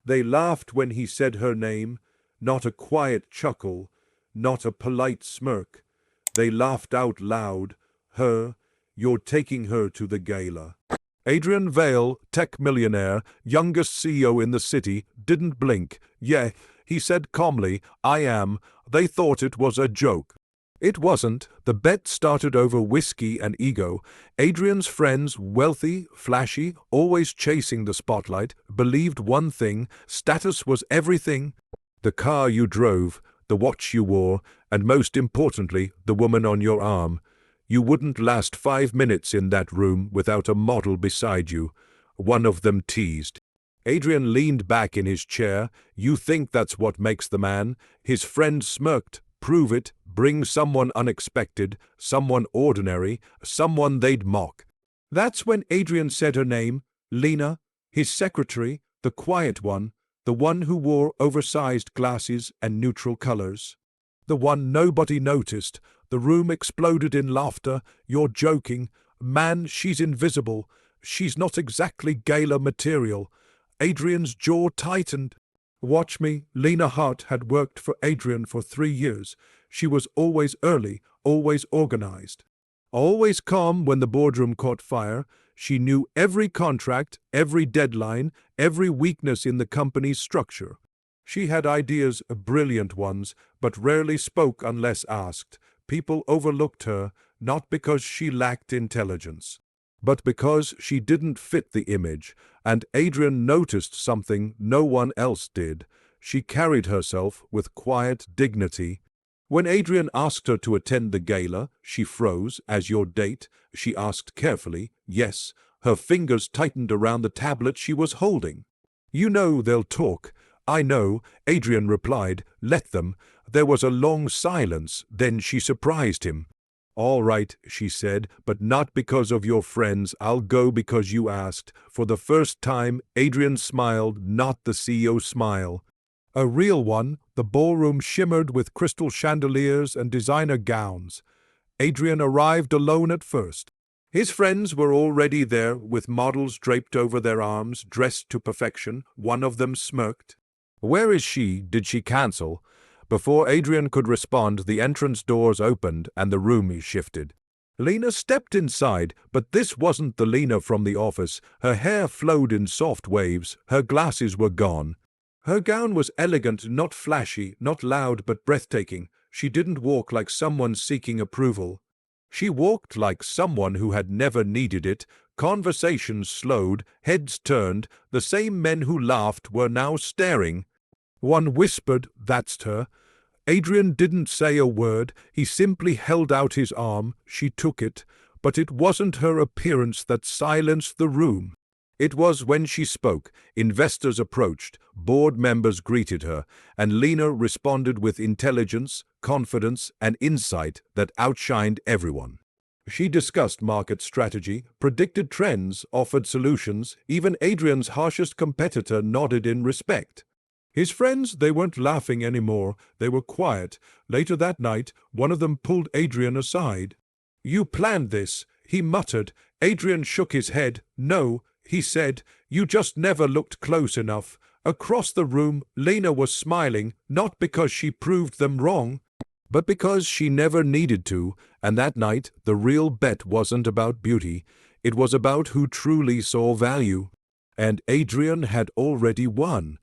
They laughed when he said her name, not a quiet chuckle, not a polite smirk. They laughed out loud, her, you're taking her to the gala. Adrian Vale, tech millionaire, youngest CEO in the city, didn't blink. Yeah, he said calmly, I am. They thought it was a joke. It wasn't. The bet started over whiskey and ego. Adrian's friends, wealthy, flashy, always chasing the spotlight, believed one thing: status was everything. The car you drove, the watch you wore, and most importantly, the woman on your arm. You wouldn't last 5 minutes in that room without a model beside you. One of them teased. Adrian leaned back in his chair. You think that's what makes the man? His friend smirked. Prove it. Bring someone unexpected, someone ordinary, someone they'd mock. That's when Adrian said her name, Lena, his secretary, the quiet one, the one who wore oversized glasses and neutral colors. The one nobody noticed. The room exploded in laughter. You're joking. Man, she's invisible. She's not exactly gala material. Adrian's jaw tightened. Watch me. Lena Hart had worked for Adrian for 3 years. She was always early, always organized. Always calm when the boardroom caught fire. She knew every contract, every deadline, every weakness in the company's structure. She had ideas, brilliant ones, but rarely spoke unless asked. People overlooked her, not because she lacked intelligence, but because she didn't fit the image, and Adrian noticed something no one else did. She carried herself with quiet dignity. When Adrian asked her to attend the gala, she froze. As your date? She asked carefully. Yes. Her fingers tightened around the tablet she was holding. You know they'll talk. I know, Adrian replied. Let them. There was a long silence. Then she surprised him. All right, she said, but not because of your friends. I'll go because you asked. For the first time, Adrian smiled, not the CEO smile. A real one. The ballroom shimmered with crystal chandeliers and designer gowns. Adrian arrived alone at first. His friends were already there, with models draped over their arms, dressed to perfection. One of them smirked. Where is she? Did she cancel? Before Adrian could respond, the entrance doors opened and the room shifted. Lena stepped inside, but this wasn't the Lena from the office. Her hair flowed in soft waves. Her glasses were gone. Her gown was elegant, not flashy, not loud, but breathtaking. She didn't walk like someone seeking approval. She walked like someone who had never needed it. Conversations slowed, heads turned. The same men who laughed were now staring. One whispered, "That's her." Adrian didn't say a word. He simply held out his arm. She took it. But it wasn't her appearance that silenced the room. It was when she spoke. Investors approached, board members greeted her, and Lena responded with intelligence, confidence, and insight that outshined everyone. She discussed market strategy, predicted trends, offered solutions. Even Adrian's harshest competitor nodded in respect. His friends, they weren't laughing anymore. They were quiet. Later that night, one of them pulled Adrian aside. "You planned this," he muttered. Adrian shook his head. "No," he said, "you just never looked close enough." Across the room, Lena was smiling, not because she proved them wrong, but because she never needed to. And that night, the real bet wasn't about beauty. It was about who truly saw value. And Adrian had already won.